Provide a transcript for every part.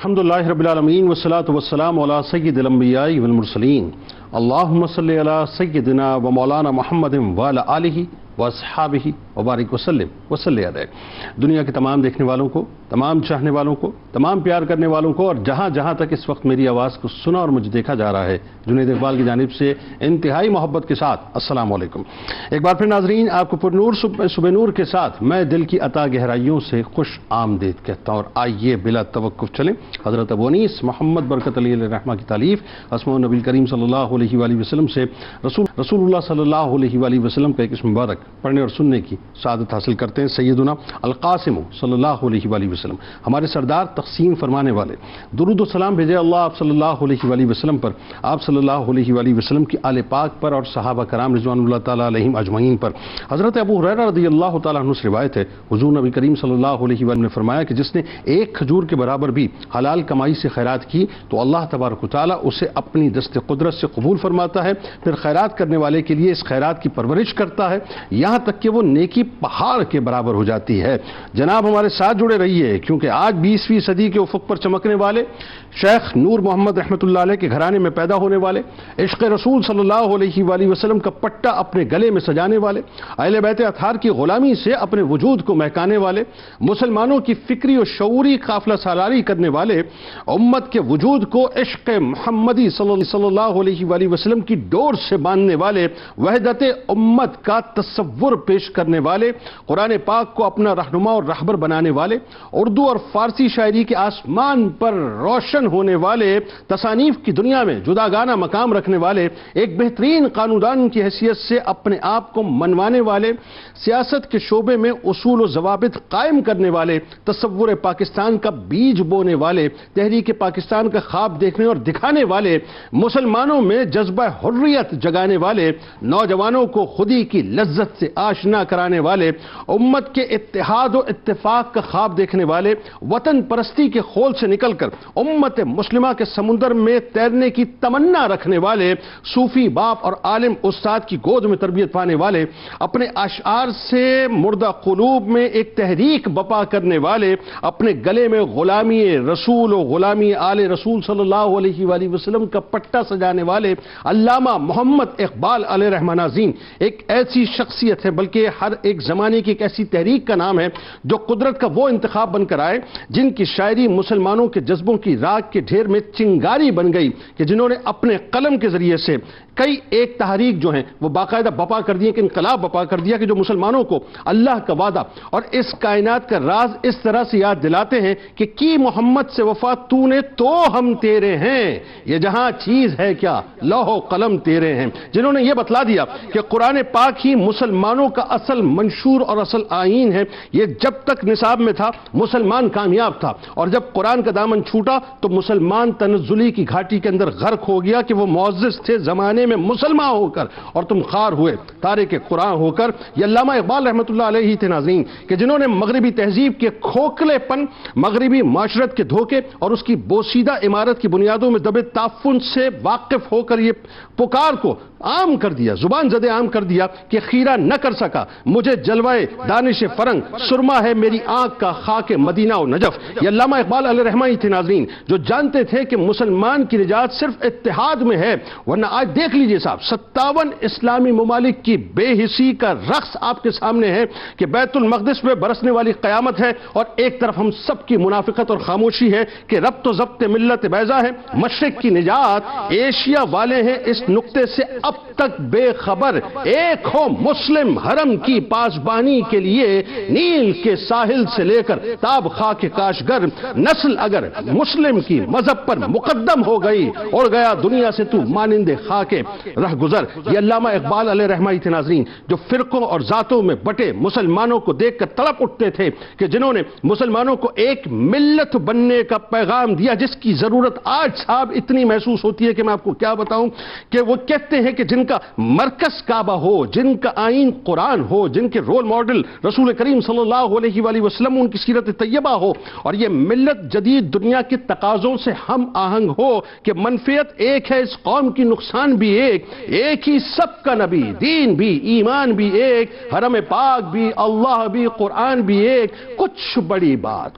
الحمدللہ رب العالمین والصلاة والسلام علی سید الانبیاء والمرسلین اللہم صلی علی سیدنا و مولانا محمد وعلی آلہ واصحابہ وبارک وسلم وصلی علیہ۔ دنیا کے تمام دیکھنے والوں کو، تمام چاہنے والوں کو، تمام پیار کرنے والوں کو، اور جہاں جہاں تک اس وقت میری آواز کو سنا اور مجھے دیکھا جا رہا ہے، جنید اقبال کی جانب سے انتہائی محبت کے ساتھ السلام علیکم۔ ایک بار پھر ناظرین، آپ کو پرنور صبح نور کے ساتھ میں دل کی عطا گہرائیوں سے خوش آمدید کہتا ہوں، اور آئیے بلا توقف چلیں حضرت ابو انیس محمد برکت علیہ الرحمہ کی تالیف اسماء النبی کریم صلی اللہ علیہ وآلہ وسلم سے رسول اللہ صلی اللہ علیہ وآلہ وسلم کا ایک اسم مبارک پڑھنے اور سننے کی سعادت حاصل کرتے ہیں۔ سیدنا القاسم صلی اللہ علیہ وآلہ وسلم، ہمارے سردار تقسیم فرمانے والے، درود و سلام بھیجے اللہ آپ صلی اللہ علیہ وآلہ وسلم پر، آپ صلی اللہ علیہ وآلہ وسلم کی آل پاک پر، اور صحابہ کرام رضوان اللہ تعالیٰ علیہم اجمعین پر۔ حضرت ابو ہریرہ رضی اللہ تعالیٰ عنہ سے روایت ہے، حضور نبی کریم صلی اللہ علیہ وآلہ نے فرمایا کہ جس نے ایک کھجور کے برابر بھی حلال کمائی سے خیرات کی تو اللہ تبارک و تعالیٰ اسے اپنی دست قدرت سے قبول فرماتا ہے، پھر خیرات کرنے والے کے لیے اس خیرات کی پرورش کرتا ہے، یہاں تک کہ وہ نیکی پہاڑ کے برابر ہو جاتی ہے۔ جناب ہمارے ساتھ جڑے رہیے، کیونکہ آج 20ویں صدی کے افق پر چمکنے والے شیخ نور محمد رحمۃ اللہ علیہ کے گھرانے میں پیدا ہونے والے، عشق رسول صلی اللہ علیہ وآلہ وسلم کا پٹا اپنے گلے میں سجانے والے، اہل بیت اطہار کی غلامی سے اپنے وجود کو مہکانے والے، مسلمانوں کی فکری و شعوری قافلہ سالاری کرنے والے، امت کے وجود کو عشق محمدی صلی اللہ علیہ وآلہ وسلم کی ڈور سے باندھنے والے، وحدت امت کا تصور پیش کرنے والے، قرآن پاک کو اپنا رہنما اور رہبر بنانے والے، اردو اور فارسی شاعری کے آسمان پر روشن ہونے والے، تصانیف کی دنیا میں جداگانہ مقام رکھنے والے، ایک بہترین قانون کی حیثیت سے اپنے آپ کو منوانے والے، سیاست کے شعبے میں اصول و ضوابط قائم کرنے والے، تصور پاکستان کا بیج بونے والے، تحریک پاکستان کا خواب دیکھنے اور دکھانے والے، مسلمانوں میں جذبہ حریت جگانے والے، نوجوانوں کو خودی کی لذت سے آشنا کرانے والے، امت کے اتحاد و اتفاق کا خواب دیکھنے والے، وطن پرستی کے خول سے نکل کر امت مسلمہ کے سمندر میں تیرنے کی تمنا رکھنے والے، صوفی باپ اور عالم استاد کی گود میں تربیت پانے والے، اپنے اشعار سے مردہ قلوب میں ایک تحریک بپا کرنے والے، اپنے گلے میں غلامی رسول و غلامی آل رسول صلی اللہ علیہ وآلہ وسلم کا پٹا سجانے والے علامہ محمد اقبال علیہ رحمہ ناظرین ایک ایسی شخصیت ہے، بلکہ ہر ایک زمانے کی ایک ایسی تحریک کا نام ہے جو قدرت کا وہ انتخاب بن کر آئے، جن کی شاعری مسلمانوں کے جذبوں کی راگ کے ڈھیر میں چنگاری بن گئی، کہ جنہوں نے اپنے قلم کے ذریعے سے کئی ایک تحریک جو ہیں وہ باقاعدہ بپا کر دیا، کہ انقلاب بپا کر دیا، کہ جو مسلمانوں کو اللہ کا وعدہ اور اس کائنات کا راز اس طرح سے یاد دلاتے ہیں کہ کی محمد سے وفا تو نے تو ہم تیرے ہیں، یہ جہاں چیز ہے کیا لوح و قلم تیرے ہیں، جنہوں نے یہ بتلا دیا کہ قرآن پاک ہی مسلمانوں کا اصل منشور اور اصل آئین ہے، یہ جب تک نصاب میں تھا مسلمان کامیاب تھا، اور جب قرآن کا دامن چھوٹا تو مسلمان تنزلی کی گھاٹی کے اندر غرق ہو گیا، کہ وہ معزز تھے زمانے میں مسلمان ہو کر اور تم خار ہوئے تارک قرآن ہو کر۔ یہ علامہ اقبال رحمۃ اللہ علیہ تھے ناظرین، کہ جنہوں نے مغربی تہذیب کے کھوکھلے پن، مغربی معاشرت کے دھوکے اور اس کی بوسیدہ عمارت کی بنیادوں میں دبے تعفن سے واقف ہو کر یہ پکار کو عام کر دیا، زبان زدے عام کر دیا کہ خیرہ نہ کر سکا مجھے جلوائے دانش فرنگ، سرما ہے میری آنکھ کا خاک مدینہ و نجف۔ یہ علامہ اقبال علیہ رحمہ ہی تھے ناظرین، جو جانتے تھے کہ مسلمان کی نجات صرف اتحاد میں ہے، ورنہ آج دیکھ لیجئے صاحب 57 اسلامی ممالک کی بے حسی کا رقص آپ کے سامنے ہے، کہ بیت المقدس میں برسنے والی قیامت ہے، اور ایک طرف ہم سب کی منافقت اور خاموشی ہے کہ ربط و ضبط ملت بیضا ہے، مشرق کی نجات ایشیا والے ہیں اس نقطے سے اب تک بے خبر، ایک ہو مسلم حرم کی پاسبانی کے لیے نیل کے ساحل سے لے کر تاب خاک کاشگر، نسل اگر مسلم کی مذہب پر مقدم ہو گئی، اڑ گیا دنیا سے تو مانند خاک رہ گزر۔ یہ علامہ اقبال علیہ رحمہ تھے ناظرین، جو فرقوں اور ذاتوں میں بٹے مسلمانوں کو دیکھ کر تڑپ اٹھتے تھے، کہ جنہوں نے مسلمانوں کو ایک ملت بننے کا پیغام دیا، جس کی ضرورت آج صاحب اتنی محسوس ہوتی ہے کہ میں آپ کو کیا بتاؤں، کہ وہ کہتے ہیں کہ کہ جن کا مرکز کعبہ ہو، جن کا آئین قرآن ہو، جن کے رول ماڈل رسول کریم صلی اللہ علیہ وآلہ وسلم ان کی سیرت طیبہ ہو، اور یہ ملت جدید دنیا کے تقاضوں سے ہم آہنگ ہو کہ منفعت ایک ہے اس قوم کی، نقصان بھی ایک ہی، سب کا نبی، دین بھی، ایمان بھی ایک، حرم پاک بھی، اللہ بھی، قرآن بھی ایک۔ کچھ بڑی بات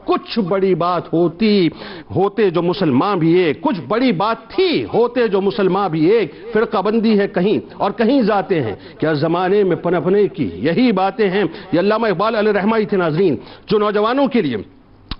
ہوتے جو مسلمان بھی ایک، کچھ بڑی بات تھی ہوتے جو مسلمان بھی ایک، فرقہ بندی ہے کہیں اور کہیں ذاتیں ہیں، کیا زمانے میں پنپنے کی یہی باتیں ہیں۔ یہ علامہ اقبال علیہ رحمہ تھے ناظرین، جو نوجوانوں کے لیے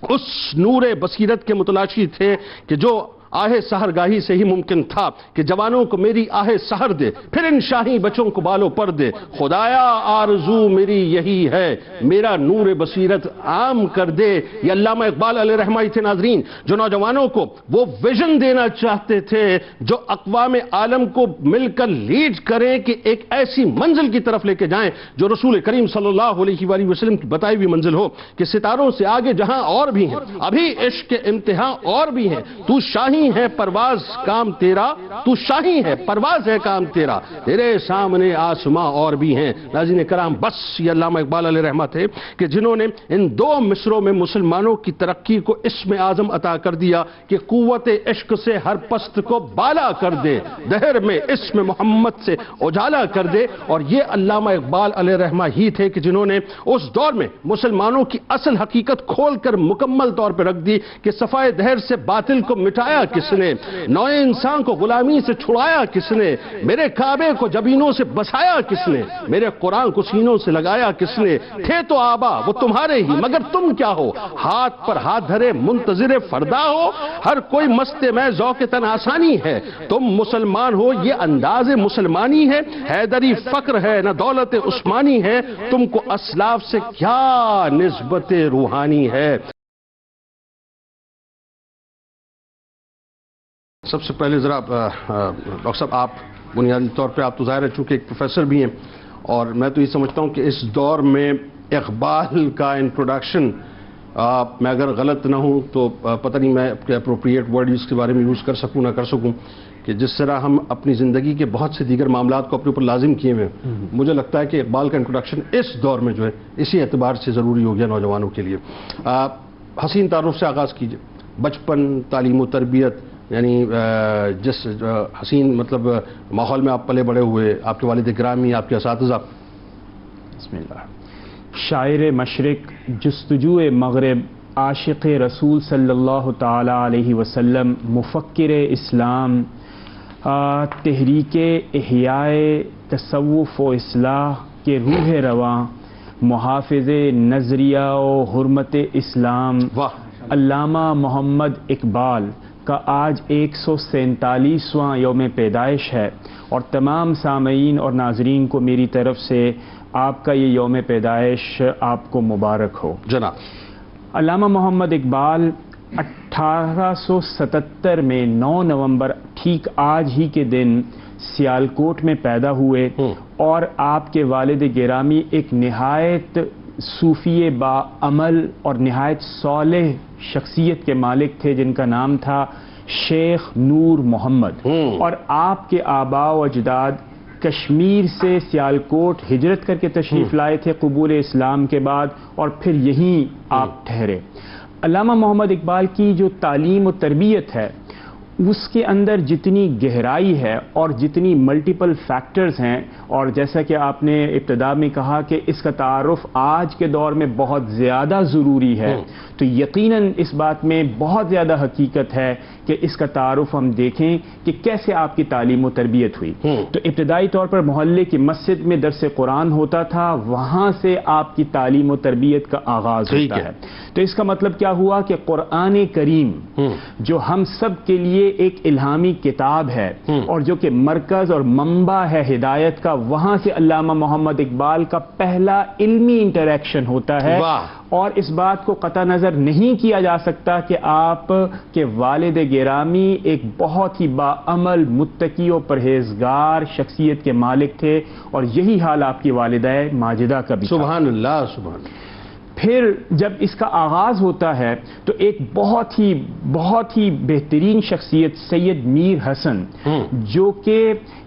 اس نور بصیرت کے متلاشی تھے کہ جو آہ سحر گاہی سے ہی ممکن تھا کہ جوانوں کو میری آہ سحر دے، پھر ان شاہی بچوں کو بالوں پر دے، خدایا آرزو میری یہی ہے، میرا نور بصیرت عام کر دے۔ یہ علامہ اقبال علیہ رحمہ تھے ناظرین، جو نوجوانوں کو وہ ویژن دینا چاہتے تھے جو اقوام عالم کو مل کر لیڈ کریں کہ ایک ایسی منزل کی طرف لے کے جائیں جو رسول کریم صلی اللہ علیہ وآلہ وسلم کی بتائی ہوئی منزل ہو، کہ ستاروں سے آگے جہاں اور بھی ہیں، ابھی عشق کے امتحان اور بھی ہیں، تو شاہی ہے پرواز کام تیرا، تو شاہی ہے پرواز ہے کام تیرا، تیرے سامنے آسماں اور بھی ہیں۔ ناظرین کرام، بس یہ علامہ اقبال علیہ رحمہ تھے کہ جنہوں نے ان دو مصروں میں مسلمانوں کی ترقی کو اسم اعظم عطا کر دیا کہ قوت عشق سے ہر پست کو بالا کر دے، دہر میں اسم محمد سے اجالا کر دے۔ اور یہ علامہ اقبال علیہ رحمہ ہی تھے کہ جنہوں نے اس دور میں مسلمانوں کی اصل حقیقت کھول کر مکمل طور پر رکھ دی کہ صفائے دہر سے باطل کو مٹایا کس نے، نوع انسان کو غلامی سے چھڑایا کس نے، میرے کعبے کو جبینوں سے بسایا کس نے، میرے قرآن کو سینوں سے لگایا کس نے، تھے تو آبا وہ تمہارے ہی مگر تم کیا ہو، ہاتھ پر ہاتھ دھرے منتظر فردا ہو، ہر کوئی مست میں ذوق تن آسانی ہے، تم مسلمان ہو یہ انداز مسلمانی ہے، حیدری فقر ہے نہ دولت عثمانی ہے، تم کو اسلاف سے کیا نسبت روحانی ہے۔ سب سے پہلے ذرا ڈاکٹر صاحب، آپ بنیادی طور پہ آپ تو ظاہر ہے چونکہ ایک پروفیسر بھی ہیں، اور میں تو یہ سمجھتا ہوں کہ اس دور میں اقبال کا انٹروڈکشن، میں اگر غلط نہ ہوں تو پتہ نہیں میں اپروپریٹ ورڈ اس کے بارے میں یوز کر سکوں نہ کر سکوں، کہ جس طرح ہم اپنی زندگی کے بہت سے دیگر معاملات کو اپنے اوپر لازم کیے ہوئے ہیں، مجھے لگتا ہے کہ اقبال کا انٹروڈکشن اس دور میں جو ہے اسی اعتبار سے ضروری ہو گیا نوجوانوں کے لیے۔ حسین تعارف سے آغاز کیجئے، بچپن، تعلیم و تربیت، یعنی جس حسین مطلب ماحول میں آپ پلے بڑے ہوئے، آپ کے والد گرامی، آپ کے اساتذہ۔ بسم اللہ۔ شاعر مشرق، جستجو مغرب، عاشق رسول صلی اللہ تعالی علیہ وسلم، مفکر اسلام، تحریک احیاء تصوف و اصلاح کے روح رواں، محافظ نظریہ و حرمت اسلام، علامہ محمد اقبال کا آج 147واں یوم پیدائش ہے، اور تمام سامعین اور ناظرین کو میری طرف سے آپ کا یہ یوم پیدائش آپ کو مبارک ہو۔ جناب، علامہ محمد اقبال 1877 میں 9 نومبر ٹھیک آج ہی کے دن سیالکوٹ میں پیدا ہوئے، اور آپ کے والد گرامی ایک نہایت صوفی با عمل اور نہایت صالح شخصیت کے مالک تھے جن کا نام تھا شیخ نور محمد، اور آپ کے آباء و اجداد کشمیر سے سیالکوٹ ہجرت کر کے تشریف لائے تھے قبول اسلام کے بعد، اور پھر یہیں آپ ٹھہرے۔ علامہ محمد اقبال کی جو تعلیم و تربیت ہے اس کے اندر جتنی گہرائی ہے اور جتنی ملٹیپل فیکٹرز ہیں، اور جیسا کہ آپ نے ابتدا میں کہا کہ اس کا تعارف آج کے دور میں بہت زیادہ ضروری ہے، تو یقیناً اس بات میں بہت زیادہ حقیقت ہے کہ اس کا تعارف ہم دیکھیں کہ کیسے آپ کی تعلیم و تربیت ہوئی۔ تو ابتدائی طور پر محلے کی مسجد میں درس قرآن ہوتا تھا، وہاں سے آپ کی تعلیم و تربیت کا آغاز ہوتا ہے۔ تو اس کا مطلب کیا ہوا کہ قرآن کریم جو ہم سب کے لیے ایک الہامی کتاب ہے اور جو کہ مرکز اور منبع ہے ہدایت کا، وہاں سے علامہ محمد اقبال کا پہلا علمی انٹریکشن ہوتا ہے، اور اس بات کو قطع نظر نہیں کیا جا سکتا کہ آپ کے والد گرامی ایک بہت ہی باعمل، متقی و پرہیزگار شخصیت کے مالک تھے، اور یہی حال آپ کی والدہ ماجدہ کا بھی۔ سبحان اللہ، سبحان اللہ۔ پھر جب اس کا آغاز ہوتا ہے تو ایک بہت ہی بہترین شخصیت سید میر حسن، جو کہ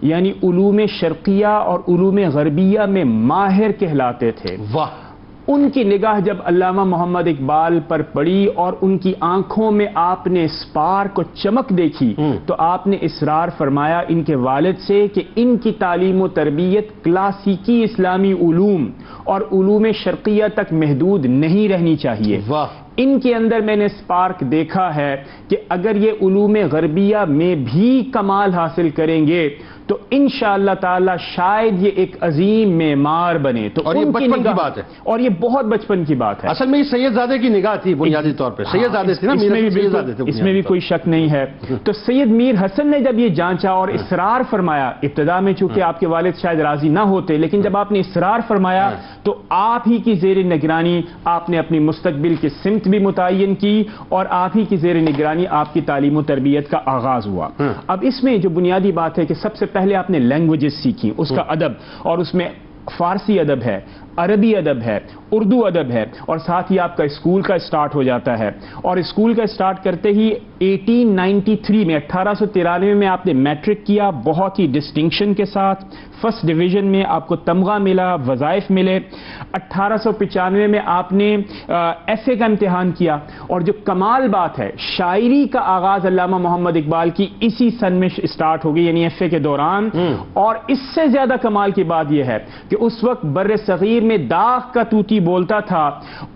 یعنی علوم شرقیہ اور علوم غربیہ میں ماہر کہلاتے تھے، واہ، ان کی نگاہ جب علامہ محمد اقبال پر پڑی اور ان کی آنکھوں میں آپ نے اسپارک کو چمک دیکھی تو آپ نے اصرار فرمایا ان کے والد سے کہ ان کی تعلیم و تربیت کلاسیکی اسلامی علوم اور علوم شرقیہ تک محدود نہیں رہنی چاہیے، واہ، ان کے اندر میں نے اسپارک دیکھا ہے کہ اگر یہ علوم غربیہ میں بھی کمال حاصل کریں گے تو انشاءاللہ تعالی شاید یہ ایک عظیم معمار بنے۔ تو اور یہ ان بچپن کی بات ہے، اور یہ بہت بچپن کی بات ہے۔ اصل میں یہ سید زادے کی نگاہ تھی بنیادی طور پہ، سید زادے تھے نا، اس میں بھی کوئی شک نہیں ہے۔ تو سید میر حسن نے جب یہ جانچا اور اصرار فرمایا، ابتدا میں چونکہ آپ کے والد شاید راضی نہ ہوتے، لیکن جب آپ نے اصرار فرمایا تو آپ ہی کی زیر نگرانی آپ نے اپنی مستقبل کی سمت بھی متعین کی اور آپ ہی کی زیر نگرانی آپ کی تعلیم و تربیت کا آغاز ہوا۔ اب اس میں جو بنیادی بات ہے کہ سب سے پہلے آپ نے لینگویجز سیکھی، اس کا ادب، اور اس میں فارسی ادب ہے، عربی ادب ہے، اردو ادب ہے، اور ساتھ ہی آپ کا اسکول کا اسٹارٹ ہو جاتا ہے، اور اسکول کا اسٹارٹ کرتے ہی 1893 میں 1893 میں آپ نے میٹرک کیا بہت ہی ڈسٹنکشن کے ساتھ، فرسٹ ڈویژن میں آپ کو تمغہ ملا، وظائف ملے۔ 1895 میں آپ نے ایف اے کا امتحان کیا، اور جو کمال بات ہے شاعری کا آغاز علامہ محمد اقبال کی اسی سن میں اسٹارٹ ہو گئی، یعنی ایف اے کے دوران۔ اور اس سے زیادہ کمال کی بات یہ ہے کہ اس وقت بر صغیر میں داغ کا طوطی بولتا تھا،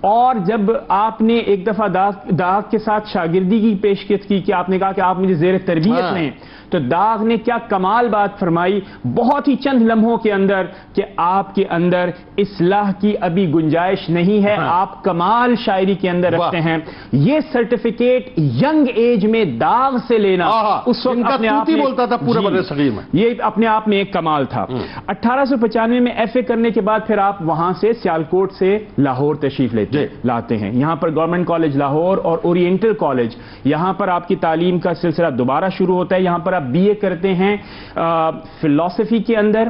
اور جب آپ نے ایک دفعہ داغ کے ساتھ شاگردی کی پیشکش کی کہ آپ نے کہا کہ آپ مجھے زیر تربیت لیں، تو داغ نے کیا کمال بات فرمائی بہت ہی چند لمحوں کے اندر کہ آپ کے اندر اصلاح کی ابھی گنجائش نہیں ہے، آپ کمال شاعری کے اندر رکھتے ہیں۔ یہ سرٹیفکیٹ ینگ ایج میں داغ سے لینا اس وقت اپنے آپ میں بولتا تھا پورے بر صغیر میں، یہ اپنے آپ میں ایک کمال تھا۔ 1895 میں ایف اے کرنے کے بعد پھر آپ وہاں سے سیالکوٹ سے لاہور تشریف لاتے ہیں۔ یہاں پر گورنمنٹ کالج لاہور اور اورینٹل کالج، یہاں پر آپ کی تعلیم کا سلسلہ دوبارہ شروع ہوتا ہے۔ یہاں پر آپ بی اے کرتے ہیں فلسفی کے اندر،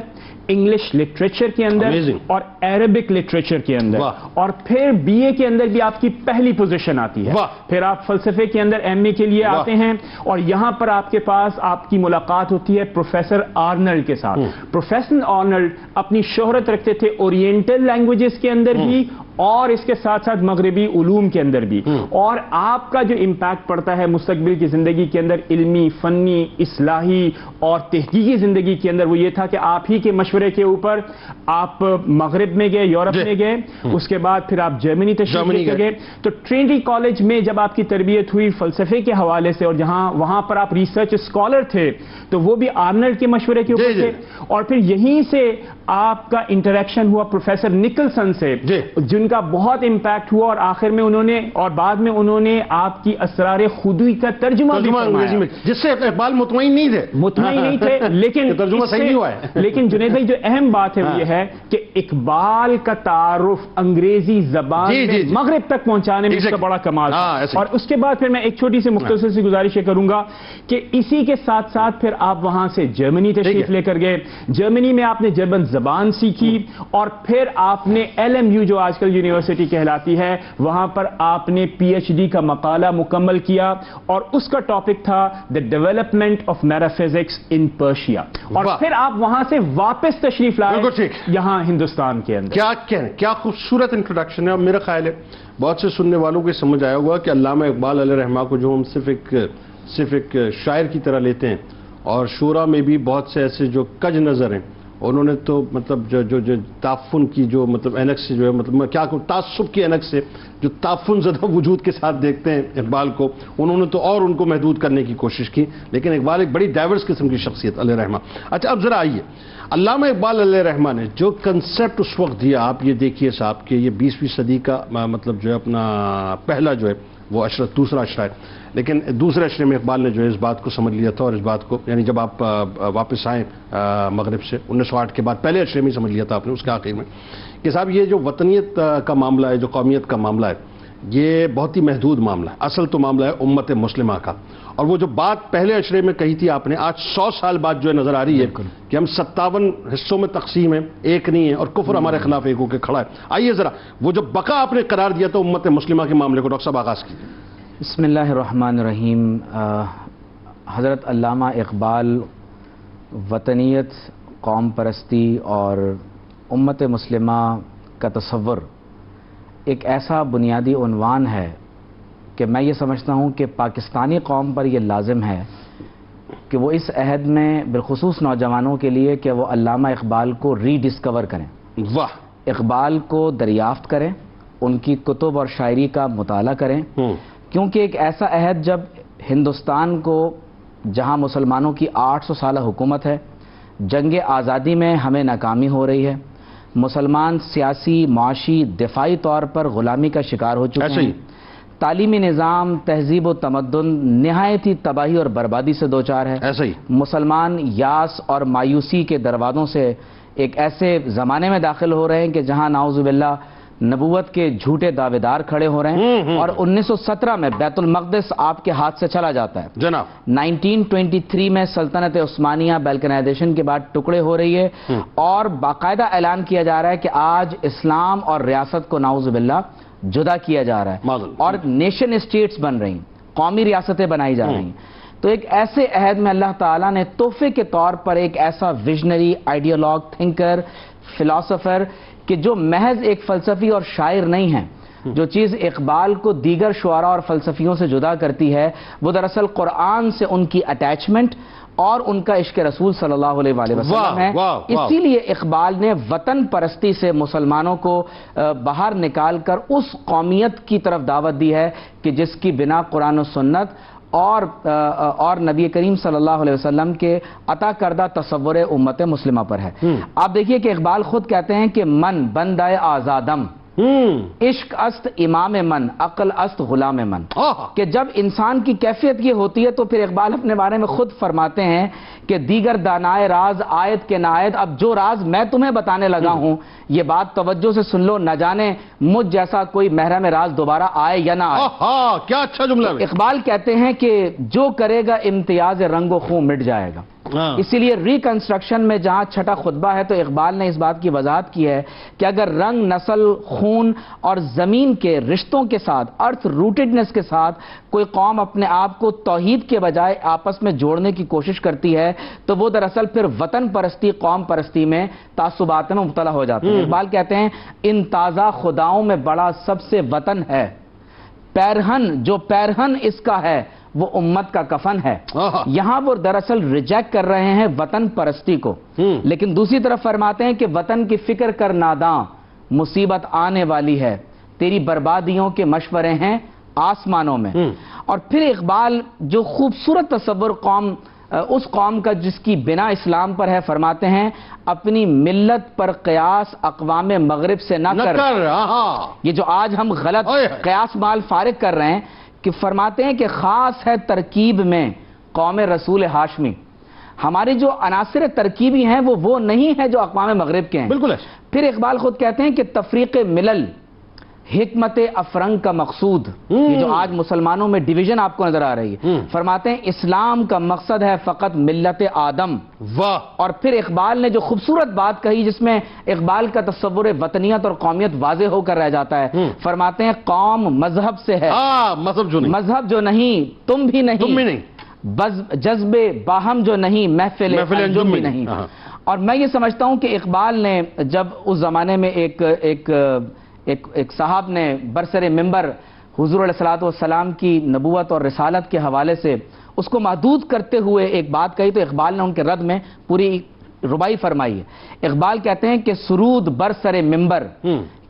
انگلش لٹریچر کے اندر اور عربک لٹریچر کے اندر، اور پھر بی اے کے اندر بھی آپ کی پہلی پوزیشن آتی ہے۔ پھر آپ فلسفے کے اندر ایم اے کے لیے آتے ہیں، اور یہاں پر آپ کے پاس آپ کی ملاقات ہوتی ہے پروفیسر آرنلڈ کے ساتھ۔ پروفیسر آرنلڈ اپنی شہرت رکھتے تھے اورینٹل لینگویجز کے اندر بھی اور اس کے ساتھ ساتھ مغربی علوم کے اندر بھی، اور آپ کا جو امپیکٹ پڑتا ہے مستقبل کی زندگی کے اندر علمی، فنی، اصلاحی اور تحقیقی زندگی کے اندر، وہ یہ تھا کہ آپ ہی کے مشورے کے اوپر آپ مغرب میں گئے، یورپ میں گئے، اس کے بعد پھر آپ جرمنی تشریف لے گئے۔ تو ٹرینٹی کالج میں جب آپ کی تربیت ہوئی فلسفے کے حوالے سے، اور وہاں پر آپ ریسرچ اسکالر تھے، تو وہ بھی آرنلڈ کے مشورے کے اوپر تھے، اور پھر یہیں سے آپ کا انٹریکشن ہوا پروفیسر نکلسن سے، جن کا بہت امپیکٹ ہوا، اور آخر میں انہوں نے اور بعد میں انہوں نے آپ کی اسرار خودی کا ترجمہ بھی فرمایا، جس سے اقبال مطمئن نہیں تھے لیکن ترجمہ صحیح نہیں ہوا ہے۔ لیکن جنید بھائی جو اہم بات ہے وہ یہ ہے کہ اقبال کا تعارف انگریزی زبان میں مغرب تک پہنچانے میں اس کا بڑا کمال تھا۔ اور اس کے بعد پھر میں ایک چھوٹی سی مختصر سی گزارش کروں گا کہ اسی کے ساتھ ساتھ پھر آپ وہاں سے جرمنی تشریف لے کر گئے۔ جرمنی میں آپ نے جرمن زبان سیکھی، اور پھر آپ نے ایل ایم یو جو آج کل یونیورسٹی کہلاتی ہے، وہاں پر آپ نے پی ایچ ڈی کا مقالہ مکمل کیا، اور اس کا ٹاپک تھا the development of metaphysics in Persia, اور پھر آپ وہاں سے واپس تشریف لائے یہاں ہندوستان کے اندر۔ کیا خوبصورت انٹروڈکشن ہے، اور میرا خیال ہے بہت سے سننے والوں کو سمجھ آیا ہوگا کہ علامہ اقبال علیہ رحمہ کو جو ہم صرف ایک شاعر کی طرح لیتے ہیں، اور شعرا میں بھی بہت سے ایسے جو کج نظر ہیں، انہوں نے تو مطلب جو تعفن کی جو مطلب اینک سے جو ہے، مطلب میں کیا کہوں، تعصب کی اینک سے جو تعفن زدہ وجود کے ساتھ دیکھتے ہیں اقبال کو، انہوں نے تو اور ان کو محدود کرنے کی کوشش کی، لیکن اقبال ایک بڑی ڈائیورس قسم کی شخصیت علیہ رحمہ۔ اچھا اب ذرا آئیے، علامہ اقبال علیہ رحمہ نے جو کنسیپٹ اس وقت دیا، آپ یہ دیکھیے صاحب کہ یہ 20ویں صدی کا مطلب جو ہے اپنا پہلا جو ہے وہ دوسرا اشرہ ہے، لیکن دوسرے اشرے میں اقبال نے جو ہے اس بات کو سمجھ لیا تھا، اور اس بات کو یعنی جب آپ واپس آئیں مغرب سے 1908 کے بعد پہلے اشرے میں سمجھ لیا تھا آپ نے اس کے آخر میں کہ صاحب یہ جو وطنیت کا معاملہ ہے، جو قومیت کا معاملہ ہے، یہ بہت ہی محدود معاملہ ہے. اصل تو معاملہ ہے امت مسلمہ کا. اور وہ جو بات پہلے اشرے میں کہی تھی آپ نے، آج 100 سال بعد جو ہے نظر آ رہی ہے کہ ہم 57 حصوں میں تقسیم ہیں، ایک نہیں ہے، اور کفر ہمارے خلاف ایک ہو کے کھڑا ہے. آئیے ذرا وہ جو بقا آپ نے قرار دیا تھا امت مسلمہ کے معاملے کو ڈاکٹر صاحب آغاز کیجیے. بسم اللہ الرحمن الرحیم. حضرت علامہ اقبال وطنیت، قوم پرستی اور امت مسلمہ کا تصور ایک ایسا بنیادی عنوان ہے کہ میں یہ سمجھتا ہوں کہ پاکستانی قوم پر یہ لازم ہے کہ وہ اس عہد میں بالخصوص نوجوانوں کے لیے کہ وہ علامہ اقبال کو ری ڈسکور کریں. واہ. اقبال کو دریافت کریں، ان کی کتب اور شاعری کا مطالعہ کریں، کیونکہ ایک ایسا عہد جب ہندوستان کو، جہاں مسلمانوں کی 800 سالہ حکومت ہے، جنگ آزادی میں ہمیں ناکامی ہو رہی ہے، مسلمان سیاسی، معاشی، دفاعی طور پر غلامی کا شکار ہو چکے ہیں، تعلیمی نظام، تہذیب و تمدن نہایت ہی تباہی اور بربادی سے دوچار ہے، مسلمان یاس اور مایوسی کے دروازوں سے ایک ایسے زمانے میں داخل ہو رہے ہیں کہ جہاں نعوذ باللہ نبوت کے جھوٹے دعوے دار کھڑے ہو رہے ہیں، اور 1917 میں بیت المقدس آپ کے ہاتھ سے چلا جاتا ہے. جناب 1923 میں سلطنت عثمانیہ بالکنائزیشن کے بعد ٹکڑے ہو رہی ہے، اور باقاعدہ اعلان کیا جا رہا ہے کہ آج اسلام اور ریاست کو نعوذ باللہ جدا کیا جا رہا ہے، اور نیشن اسٹیٹس بن رہی ہیں، قومی ریاستیں بنائی جا رہی ہیں. تو ایک ایسے عہد میں اللہ تعالیٰ نے تحفے کے طور پر ایک ایسا ویژنری، آئیڈیالوگ، تھنکر، فلاسفر کہ جو محض ایک فلسفی اور شاعر نہیں ہیں، جو چیز اقبال کو دیگر شعراء اور فلسفیوں سے جدا کرتی ہے وہ دراصل قرآن سے ان کی اٹیچمنٹ اور ان کا عشق رسول صلی اللہ علیہ وآلہ وسلم ہے. اسی لیے اقبال نے وطن پرستی سے مسلمانوں کو باہر نکال کر اس قومیت کی طرف دعوت دی ہے کہ جس کی بنا قرآن و سنت اور نبی کریم صلی اللہ علیہ وسلم کے عطا کردہ تصور امت مسلمہ پر ہے. آپ دیکھیے کہ اقبال خود کہتے ہیں کہ من بندہ آزادم، عشق است امام من، عقل است غلام من. کہ جب انسان کی کیفیت یہ ہوتی ہے تو پھر اقبال اپنے بارے میں خود فرماتے ہیں کہ دیگر دانائے راز آیت کے نائد، اب جو راز میں تمہیں بتانے لگا ہوں یہ بات توجہ سے سن لو، نہ جانے مجھ جیسا کوئی محرم راز دوبارہ آئے یا نہ آئے. کیا اچھا جملہ ہے. اقبال کہتے ہیں کہ جو کرے گا امتیاز رنگ و خوں مٹ جائے گا. اسی لیے ریکنسٹرکشن میں جہاں چھٹا خطبہ ہے تو اقبال نے اس بات کی وضاحت کی ہے کہ اگر رنگ، نسل، خون اور زمین کے رشتوں کے ساتھ، ارتھ روٹڈنس کے ساتھ کوئی قوم اپنے آپ کو توحید کے بجائے آپس میں جوڑنے کی کوشش کرتی ہے تو وہ دراصل پھر وطن پرستی، قوم پرستی میں، تعصبات میں مبتلا ہو جاتے ہیں. اقبال کہتے ہیں ان تازہ خداؤں میں بڑا سب سے وطن ہے، پیرہن جو پیرہن اس کا ہے وہ امت کا کفن ہے. یہاں وہ دراصل ریجیکٹ کر رہے ہیں وطن پرستی کو، لیکن دوسری طرف فرماتے ہیں کہ وطن کی فکر کر ناداں، مصیبت آنے والی ہے، تیری بربادیوں کے مشورے ہیں آسمانوں میں. اور پھر اقبال جو خوبصورت تصور اس قوم کا جس کی بنا اسلام پر ہے، فرماتے ہیں اپنی ملت پر قیاس اقوام مغرب سے نہ کر. یہ جو آج ہم غلط قیاس مال فارغ کر رہے ہیں، کہ فرماتے ہیں کہ خاص ہے ترکیب میں قوم رسول ہاشمی. ہماری جو عناصر ترکیبی ہیں وہ نہیں ہے جو اقوام مغرب کے ہیں. بالکل. پھر اقبال خود کہتے ہیں کہ تفریق ملل حکمت افرنگ کا مقصود، یہ جو آج مسلمانوں میں ڈویژن آپ کو نظر آ رہی ہے، فرماتے ہیں اسلام کا مقصد ہے فقط ملت آدم. واہ. اور پھر اقبال نے جو خوبصورت بات کہی جس میں اقبال کا تصور وطنیت اور قومیت واضح ہو کر رہ جاتا ہے، فرماتے ہیں قوم مذہب سے ہے، مذہب جو نہیں تم بھی نہیں، جذبے باہم جو نہیں محفل انجم بھی نہیں. اور میں یہ سمجھتا ہوں کہ اقبال نے جب اس زمانے میں ایک صاحب نے برسر ممبر حضور علیہ الصلوۃ والسلام کی نبوت اور رسالت کے حوالے سے اس کو محدود کرتے ہوئے ایک بات کہی تو اقبال نے ان کے رد میں پوری ربائی فرمائی ہے. اقبال کہتے ہیں کہ سرود برسر ممبر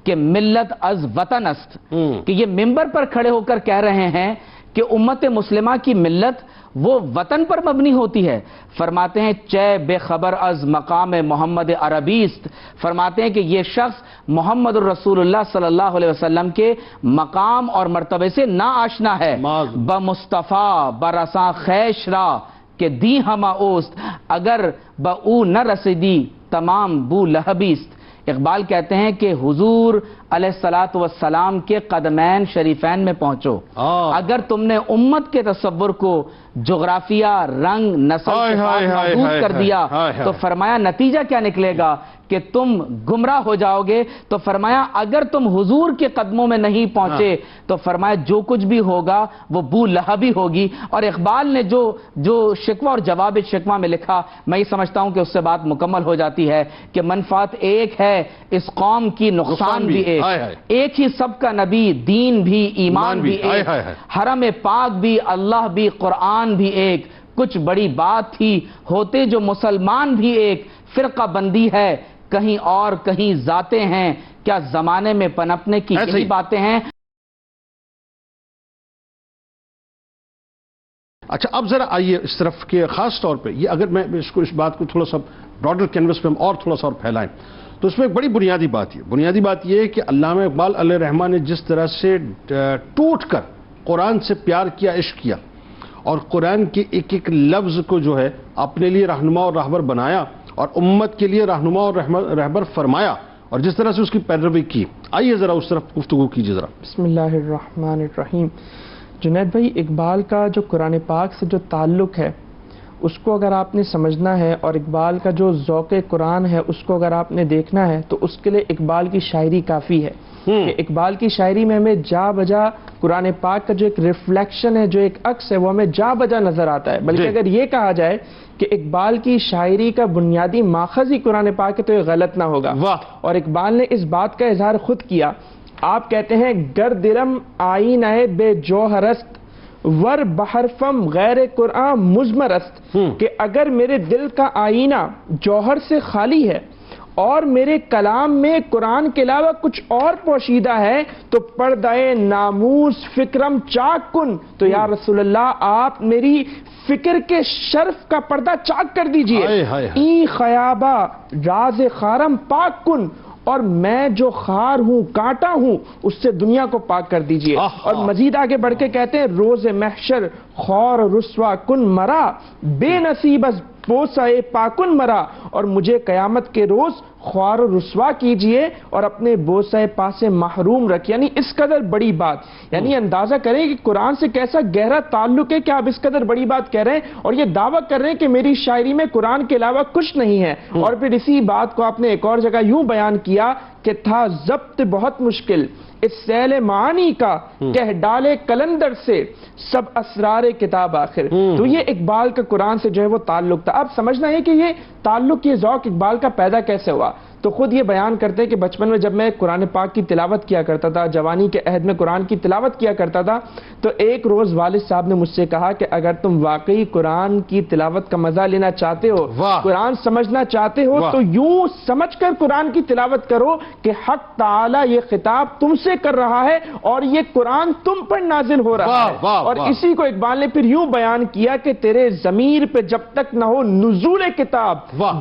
کہ ملت از وطن است، کہ یہ ممبر پر کھڑے ہو کر کہہ رہے ہیں کہ امت مسلمہ کی ملت وہ وطن پر مبنی ہوتی ہے. فرماتے ہیں چے بے خبر از مقام محمد عربیست، فرماتے ہیں کہ یہ شخص محمد الرسول اللہ صلی اللہ علیہ وسلم کے مقام اور مرتبے سے نا آشنا ہے. بمصطفیٰ برساں خیش را کہ دی ہما اوست، اگر با او نہ رسیدی تمام بو لہبیست. اقبال کہتے ہیں کہ حضور علیہ الصلوۃ والسلام کے قدمین شریفین میں پہنچو. اگر تم نے امت کے تصور کو جغرافیہ، رنگ، نسل کے ساتھ محدود کر دیا تو فرمایا نتیجہ کیا نکلے گا کہ تم گمراہ ہو جاؤ گے. تو فرمایا اگر تم حضور کے قدموں میں نہیں پہنچے تو فرمایا جو کچھ بھی ہوگا وہ بو لہبی ہوگی. اور اقبال نے جو شکوہ اور جواب شکوہ میں لکھا، میں یہ سمجھتا ہوں کہ اس سے بات مکمل ہو جاتی ہے کہ منفعت ایک ہے، اس قوم کی نقصان بھی ایک ہی سب کا نبی، دین بھی، ایمان بھی ایک، حرم پاک بھی، اللہ بھی، قرآن بھی ایک. کچھ بڑی بات تھی ہوتے جو مسلمان بھی ایک. فرقہ بندی ہے کہیں اور کہیں ذاتیں ہیں، کیا زمانے میں پنپنے کی یہی باتیں ہیں. اچھا اب ذرا آئیے اس طرف کہ خاص طور پہ یہ اگر میں اس بات کو تھوڑا سا براڈر کینوس پہ ہم اور تھوڑا سا اور پھیلائیں تو اس میں ایک بڑی بنیادی بات یہ ہے کہ علامہ اقبال علیہ الرحمہ نے جس طرح سے ٹوٹ کر قرآن سے پیار کیا، عشق کیا اور قرآن کے ایک ایک لفظ کو جو ہے اپنے لیے رہنما اور راہبر بنایا اور امت کے لیے رہنما اور رہبر فرمایا اور جس طرح سے اس کی پیروی کی، آئیے ذرا اس طرف گفتگو کیجیے ذرا. بسم اللہ الرحمن الرحیم. جنید بھائی، اقبال کا جو قرآن پاک سے جو تعلق ہے اس کو اگر آپ نے سمجھنا ہے اور اقبال کا جو ذوق قرآن ہے اس کو اگر آپ نے دیکھنا ہے تو اس کے لیے اقبال کی شاعری کافی ہے. کہ اقبال کی شاعری میں ہمیں جا بجا قرآن پاک کا جو ایک ریفلیکشن ہے، جو ایک عکس ہے، وہ ہمیں جا بجا نظر آتا ہے. بلکہ اگر یہ کہا جائے کہ اقبال کی شاعری کا بنیادی ماخذ ہی قرآن پاک ہے تو یہ غلط نہ ہوگا. اور اقبال نے اس بات کا اظہار خود کیا. آپ کہتے ہیں گر دلم آئینہ بے جوہرست ور بحرفم غیر قرآن مزمرست، کہ اگر میرے دل کا آئینہ جوہر سے خالی ہے اور میرے کلام میں قرآن کے علاوہ کچھ اور پوشیدہ ہے تو پردہ ناموس فکرم چاک کن، تو یا رسول اللہ آپ میری فکر کے شرف کا پردہ چاک کر دیجئے. ای خیابہ راز خارم پاک کن، اور میں جو خار ہوں، کانٹا ہوں، اس سے دنیا کو پاک کر دیجئے. اور مزید آگے بڑھ کے کہتے ہیں روز محشر خور رسوا کن مرا بے نصیب از بوسہ پاکن مرا، اور مجھے قیامت کے روز خوار و رسوا کیجئے اور اپنے بوسہ پا سے محروم رکھ. یعنی اس قدر بڑی بات، یعنی اندازہ کریں کہ قرآن سے کیسا گہرا تعلق ہے کہ آپ اس قدر بڑی بات کہہ رہے ہیں اور یہ دعویٰ کر رہے ہیں کہ میری شاعری میں قرآن کے علاوہ کچھ نہیں ہے. اور پھر اسی بات کو آپ نے ایک اور جگہ یوں بیان کیا کہ تھا ضبط بہت مشکل اس سیل معانی کا، کہہ ڈالے قلندر سے سب اسرار کتاب آخر. تو یہ اقبال کا قرآن سے جو ہے وہ تعلق تھا. اب سمجھنا ہے کہ یہ تعلق، یہ ذوق اقبال کا پیدا کیسے ہوا. تو خود یہ بیان کرتے ہیں کہ بچپن میں جب میں قرآن پاک کی تلاوت کیا کرتا تھا، جوانی کے عہد میں قرآن کی تلاوت کیا کرتا تھا، تو ایک روز والد صاحب نے مجھ سے کہا کہ اگر تم واقعی قرآن کی تلاوت کا مزہ لینا چاہتے ہو، قرآن سمجھنا چاہتے ہو، تو یوں سمجھ کر قرآن کی تلاوت کرو کہ حق تعالی یہ خطاب تم سے کر رہا ہے اور یہ قرآن تم پر نازل ہو رہا ہے. اور اسی کو اقبال نے پھر یوں بیان کیا کہ تیرے ضمیر پہ جب تک نہ ہو نزول کتاب،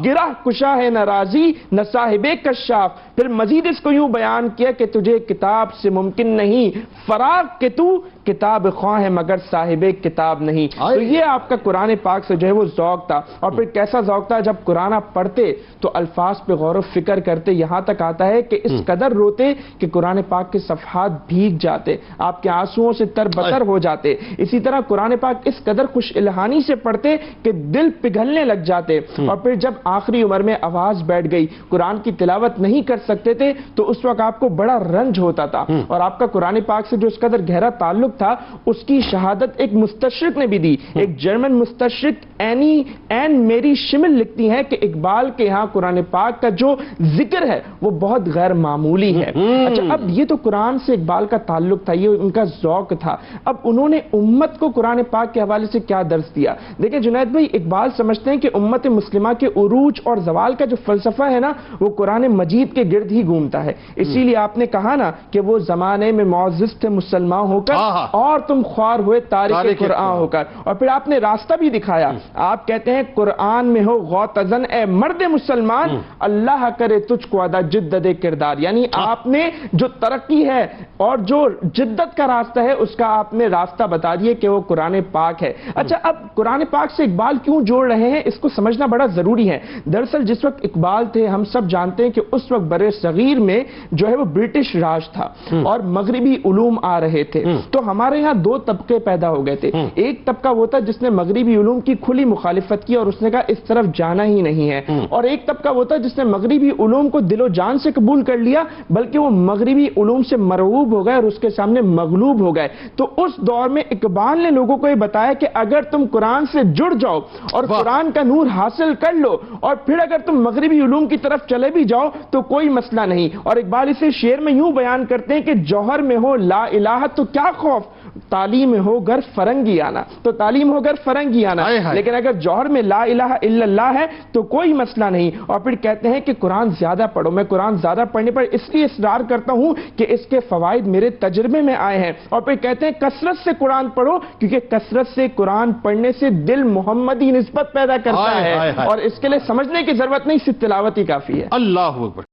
گرہ کشا ہے نہ راضی نہ صاحب کشاف. پھر مزید اس کو یوں بیان کیا کہ تجھے کتاب سے ممکن نہیں فراغ کہ تو کتاب خواہ ہے مگر صاحب کتاب نہیں. تو یہ آپ کا قرآن پاک سے جو ہے وہ ذوق تھا. اور پھر کیسا ذوق تھا، جب قرآن آپ پڑھتے تو الفاظ پہ غور و فکر کرتے، یہاں تک آتا ہے کہ اس قدر روتے کہ قرآن پاک کے صفحات بھیگ جاتے، آپ کے آنسوؤں سے تر بتر ہو جاتے. اسی طرح قرآن پاک اس قدر خوش الہانی سے پڑھتے کہ دل پگھلنے لگ جاتے. اور پھر جب آخری عمر میں آواز بیٹھ گئی، قرآن کی تلاوت نہیں کر سکتے تھے، تو اس وقت آپ کو بڑا رنج ہوتا تھا. اور آپ کا قرآن پاک سے جو اس قدر گہرا تعلق تھا، اس کی شہادت ایک مستشرق نے بھی دی. ایک جرمن مستشرق این میری شمل لکھتی ہیں کہ اقبال کے ہاں قرآن پاک کا جو ذکر ہے وہ بہت غیر معمولی ہے. اچھا، اب یہ تو قرآن سے اقبال کا تعلق تھا، یہ ان کا ذوق تھا. اب انہوں نے امت کو قرآن پاک کے حوالے سے کیا درس دیا؟ دیکھیں جنید بھائی، اقبال سمجھتے ہیں کہ امت مسلمہ کے عروج اور زوال کا جو فلسفہ ہے نا، وہ قرآن مجید کے گرد ہی گھومتا ہے. اسی لیے آپ نے کہا نا کہ وہ زمانے میں معزز تھے مسلمان ہو کر اور تم خوار ہوئے تارک قرآن ہو کر. اور پھر آپ نے راستہ بھی دکھایا. آپ کہتے ہیں قرآن میں ہو غوطزن اے مرد مسلمان, اللہ کرے تجھ کو ادا جدت کردار. یعنی آپ نے جو ترقی ہے اور جو جدت کا راستہ ہے اس کا آپ نے راستہ بتا دیے کہ وہ قرآن پاک ہے. اچھا, اب قرآن پاک سے اقبال کیوں جوڑ رہے ہیں اس کو سمجھنا بڑا ضروری ہے. دراصل جس وقت اقبال تھے ہم سب جانتے ہیں کہ اس وقت برِ صغیر میں جو ہے وہ برٹش راج تھا اور مغربی علوم آ رہے تھے. تو ہمارے ہاں دو طبقے پیدا ہو گئے تھے. ایک طبقہ وہ تھا جس نے مغربی علوم کی کھلی مخالفت کی اور اس نے کہا اس طرف جانا ہی نہیں ہے, اور ایک طبقہ وہ تھا جس نے مغربی علوم کو دل و جان سے قبول کر لیا بلکہ وہ مغربی علوم سے مرعوب ہو گئے اور اس کے سامنے مغلوب ہو گئے. تو اس دور میں اقبال نے لوگوں کو یہ بتایا کہ اگر تم قرآن سے جڑ جاؤ اور قرآن کا نور حاصل کر لو اور پھر اگر تم مغربی علوم کی طرف چلے بھی جاؤ تو کوئی مسئلہ نہیں. اور اقبال اسے شعر میں یوں بیان کرتے ہیں کہ جوہر میں ہو لا الہ تو کیا خوف, تعلیم ہو گر فرنگی آنا. تو تعلیم ہو گر فرنگی آنا, لیکن اگر جوہر میں لا الہ الا اللہ ہے تو کوئی مسئلہ نہیں. اور پھر کہتے ہیں کہ قرآن زیادہ پڑھو. میں قرآن زیادہ پڑھنے پر اس لیے اصرار کرتا ہوں کہ اس کے فوائد میرے تجربے میں آئے ہیں. اور پھر کہتے ہیں کثرت سے قرآن پڑھو کیونکہ کثرت سے قرآن پڑھنے سے دل محمدی نسبت پیدا کرتا ہے اور اس کے لیے سمجھنے کی ضرورت نہیں, صرف تلاوت ہی کافی ہے. اللہ اکبر.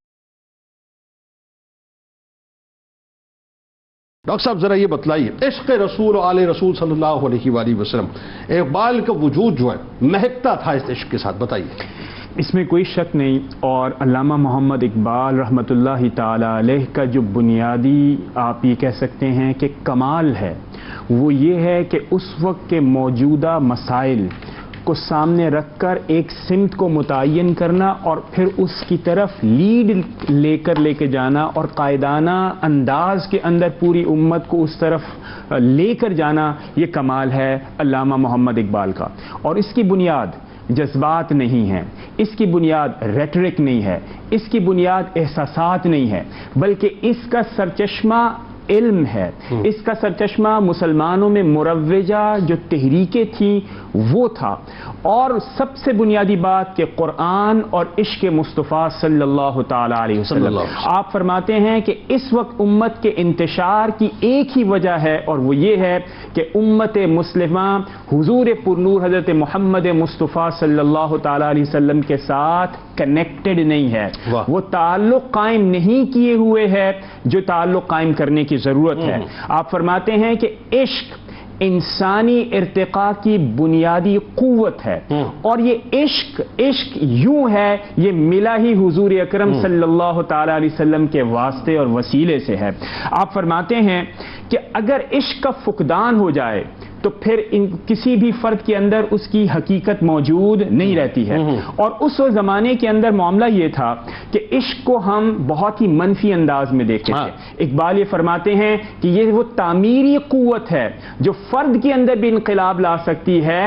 ڈاکٹر صاحب ذرا یہ بتلائیے, عشق رسول و آل رسول صلی اللہ علیہ وآلہ وسلم, اقبال کا وجود جو ہے مہکتا تھا اس عشق کے ساتھ, بتائیے. اس میں کوئی شک نہیں. اور علامہ محمد اقبال رحمۃ اللہ تعالی علیہ کا جو بنیادی آپ یہ کہہ سکتے ہیں کہ کمال ہے وہ یہ ہے کہ اس وقت کے موجودہ مسائل کو سامنے رکھ کر ایک سمت کو متعین کرنا اور پھر اس کی طرف لیڈ لے کے جانا اور قائدانہ انداز کے اندر پوری امت کو اس طرف لے کر جانا, یہ کمال ہے علامہ محمد اقبال کا. اور اس کی بنیاد جذبات نہیں ہے, اس کی بنیاد ریٹرک نہیں ہے, اس کی بنیاد احساسات نہیں ہے, بلکہ اس کا سرچشمہ علم ہے. اس کا سرچشمہ مسلمانوں میں مروجہ جو تحریکیں تھیں وہ تھا. اور سب سے بنیادی بات کہ قرآن اور عشق مصطفیٰ صلی اللہ تعالی علیہ وسلم. آپ فرماتے ہیں کہ اس وقت امت کے انتشار کی ایک ہی وجہ ہے اور وہ یہ ہے کہ امت مسلمہ حضور پرنور حضرت محمد مصطفیٰ صلی اللہ تعالی علیہ وسلم کے ساتھ کنیکٹڈ نہیں ہے. وہ تعلق قائم نہیں کیے ہوئے ہے جو تعلق قائم کرنے کی ضرورت ہے. آپ فرماتے ہیں کہ عشق انسانی ارتقاء کی بنیادی قوت ہے اور یہ عشق یوں ہے, یہ ملا ہی حضور اکرم صلی اللہ تعالی علیہ وسلم کے واسطے اور وسیلے سے ہے. آپ فرماتے ہیں کہ اگر عشق کا فقدان ہو جائے تو پھر کسی بھی فرد کے اندر اس کی حقیقت موجود نہیں رہتی ہے. اور اس زمانے کے اندر معاملہ یہ تھا کہ عشق کو ہم بہت ہی منفی انداز میں دیکھتے تھے. اقبال یہ فرماتے ہیں کہ یہ وہ تعمیری قوت ہے جو فرد کے اندر بھی انقلاب لا سکتی ہے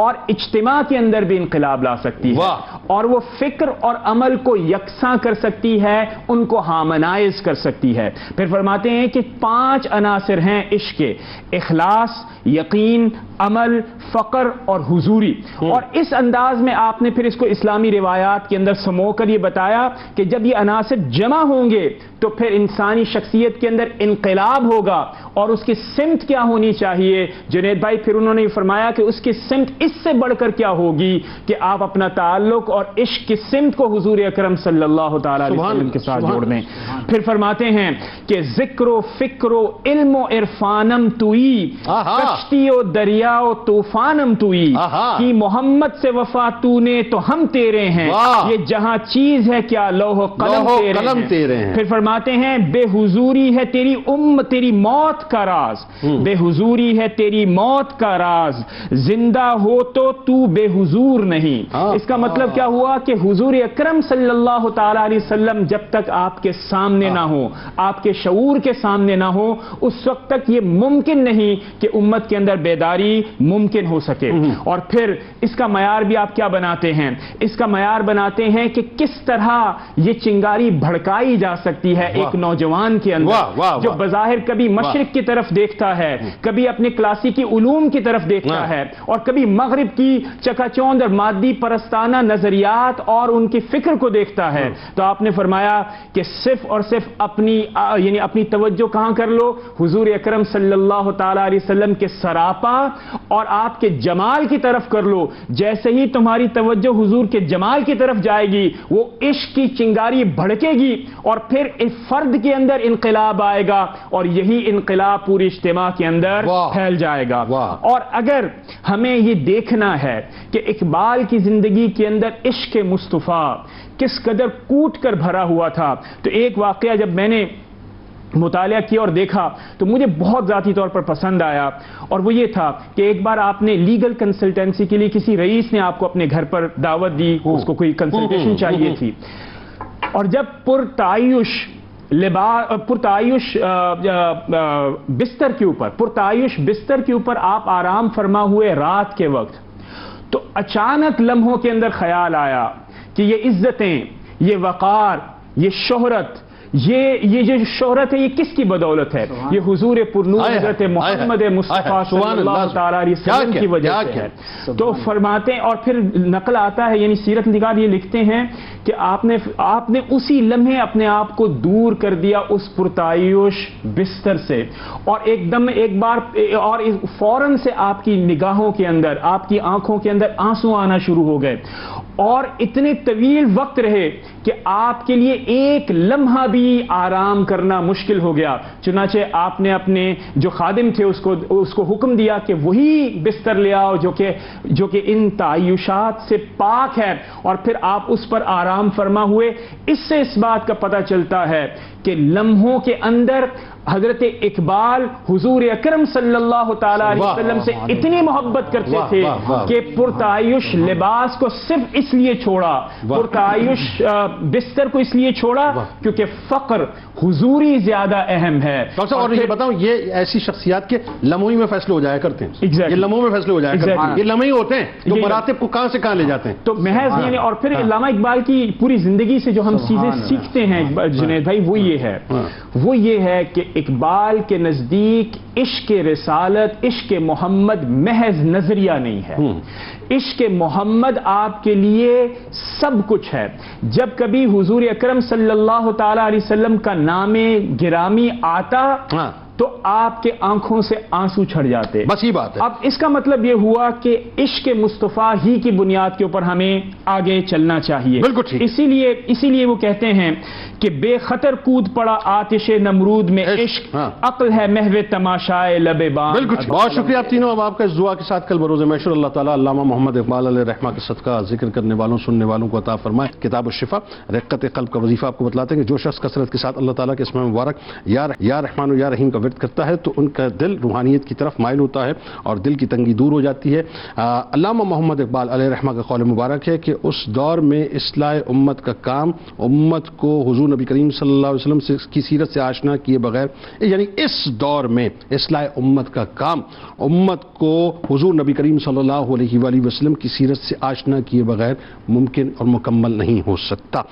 اور اجتماع کے اندر بھی انقلاب لا سکتی ہے, اور وہ فکر اور عمل کو یکساں کر سکتی ہے, ان کو ہارمونائز کر سکتی ہے. پھر فرماتے ہیں کہ 5 عناصر ہیں عشق کے: اخلاص, یقین, عمل, فقر اور حضوری. اور اس انداز میں آپ نے پھر اس کو اسلامی روایات کے اندر سمو کر یہ بتایا کہ جب یہ عناصر جمع ہوں گے تو پھر انسانی شخصیت کے اندر انقلاب ہوگا. اور اس کی سمت کیا ہونی چاہیے جنید بھائی؟ پھر انہوں نے یہ فرمایا کہ اس کی سمت اس سے بڑھ کر کیا ہوگی کہ آپ اپنا تعلق اور عشق کی سمت کو حضور اکرم صلی اللہ تعالی علیہ وسلم کے ساتھ جوڑ دیں. پھر فرماتے ہیں کہ ذکر و فکر و علم و عرفانم توئی, کشتی و دریا و طوفانم توئی, کی محمد سے وفا تو نے تو ہم تیرے ہیں, یہ جہاں چیز ہے کیا لوح قلم تیرے ہیں. پھر فرماتے ہیں بے حضوری ہے تیری موت کا راز, بے حضوری ہے تیری موت کا راز, زندہ ہو تو بے حضور نہیں. اس کا مطلب کیا ہوا کہ حضور اکرم صلی اللہ تعالی علیہ وسلم جب تک آپ کے سامنے نہ ہو, آپ کے شعور کے سامنے نہ ہو, اس وقت تک یہ ممکن نہیں کہ امت کے اندر بیداری ممکن ہو سکے. اور پھر اس کا معیار بھی آپ کیا بناتے ہیں؟ اس کا معیار بناتے ہیں کہ کس طرح یہ چنگاری بھڑکائی جا سکتی ہے ایک نوجوان کے اندر جو بظاہر کبھی مشرق کی طرف دیکھتا ہے, کبھی اپنے کلاسیکی علوم کی طرف دیکھتا ہے, اور کبھی مغرب کی چکا چوند اور مادی پرستانہ نظریات نظریات اور ان کی فکر کو دیکھتا ہے تو آپ نے فرمایا کہ صرف اور صرف اپنی توجہ کہاں کر لو؟ حضور اکرم صلی اللہ تعالی علیہ وسلم کے سراپا اور آپ کے جمال کی طرف کر لو. جیسے ہی تمہاری توجہ حضور کے جمال کی طرف جائے گی وہ عشق کی چنگاری بھڑکے گی اور پھر اس فرد کے اندر انقلاب آئے گا اور یہی انقلاب پوری اجتماع کے اندر پھیل جائے گا. اور اگر ہمیں یہ دیکھنا ہے کہ اقبال کی زندگی کے اندر عشق مصطفیٰ کس قدر کوٹ کر بھرا ہوا تھا تو ایک واقعہ جب میں نے مطالعہ کیا اور دیکھا تو مجھے بہت ذاتی طور پر پسند آیا اور وہ یہ تھا کہ ایک بار آپ نے لیگل کنسلٹنسی کے لیے کسی رئیس نے آپ کو اپنے گھر پر دعوت دی, اس کو کوئی کنسلٹیشن چاہیے تھی اور جب پرتعیش بستر کے اوپر آپ آرام فرما ہوئے رات کے وقت تو اچانک لمحوں کے اندر خیال آیا کہ یہ عزتیں, یہ وقار, یہ شہرت, یہ جو شہرت ہے یہ کس کی بدولت ہے؟ یہ حضور پرنور حضرت محمد مصطفیٰ صلی اللہ تعالی علیہ وسلم کی وجہ سے ہے. تو فرماتے ہیں اور پھر نقل آتا ہے, یعنی سیرت نگار یہ لکھتے ہیں کہ آپ نے اسی لمحے اپنے آپ کو دور کر دیا اس پرتعیش بستر سے اور ایک بار اور فوراً سے آپ کی نگاہوں کے اندر, آپ کی آنکھوں کے اندر آنسو آنا شروع ہو گئے اور اتنے طویل وقت رہے کہ آپ کے لیے ایک لمحہ بھی آرام کرنا مشکل ہو گیا. چنانچہ آپ نے اپنے جو خادم تھے اس کو حکم دیا کہ وہی بستر لے آؤ جو کہ ان تعیشات سے پاک ہے اور پھر آپ اس پر آرام فرما ہوئے. اس سے اس بات کا پتہ چلتا ہے کہ لمحوں کے اندر حضرت اقبال حضور اکرم صلی اللہ تعالی علیہ وسلم سے اتنی محبت کرتے تھے کہ پرتعیش لباس کو صرف اس لیے چھوڑا, پرتعیش بستر کو اس لیے چھوڑا کیونکہ فقر حضوری زیادہ اہم ہے. اور یہ بتاؤں, یہ ایسی شخصیات کے لمحوں میں فیصلے ہو جایا کرتے ہیں, یہ لمحوں میں فیصلے ہو جایا کرتے ہیں, یہ لمحے ہوتے ہیں جو مراتب کو کہاں سے کہاں لے جاتے ہیں. تو محض یعنی اور پھر علامہ اقبال کی پوری زندگی سے جو ہم چیزیں سیکھتے ہیں جنید بھائی وہ یہ ہے کہ اقبال کے نزدیک عشق رسالت, عشق محمد محض نظریہ نہیں ہے, عشق محمد آپ کے لیے سب کچھ ہے. جب کبھی حضور اکرم صلی اللہ تعالی علیہ وسلم کا نام گرامی آتا تو آپ کے آنکھوں سے آنسو چھڑ جاتے. بس یہ بات ہے. اب اس کا مطلب یہ ہوا کہ عشق مصطفیٰ ہی کی بنیاد کے اوپر ہمیں آگے چلنا چاہیے. بالکل ٹھیک. اسی لیے وہ کہتے ہیں کہ بے خطر کود پڑا آتش نمرود میں عشق, عقل ہے محو تماشائے لب بام. بالکل. بہت شکریہ آپ تینوں. اب آپ کا اس دعا کے ساتھ کل بروز محشر اللہ تعالیٰ علامہ محمد اقبال علیہ رحمہ کے صدقہ ذکر کرنے والوں سننے والوں کو عطا فرمائے. کتاب الشفا رقت قلب کا وظیفہ آپ کو بتلاتے ہیں کہ جو شخص کثرت کے ساتھ اللہ تعالیٰ کے اسم مبارک یا رحمان و یا رحیم کا ورد کرتا ہے تو ان کا دل روحانیت کی طرف مائل ہوتا ہے اور دل کی تنگی دور ہو جاتی ہے. علامہ محمد اقبال علیہ رحمہ کا قول مبارک ہے کہ اس دور میں اصلاح امت کا کام امت کو حضور نبی کریم صلی اللہ علیہ وسلم کی سیرت سے آشنا کیے بغیر, یعنی اس دور میں اصلاح امت کا کام امت کو حضور نبی کریم صلی اللہ علیہ وسلم کی سیرت سے آشنا کیے بغیر ممکن اور مکمل نہیں ہو سکتا.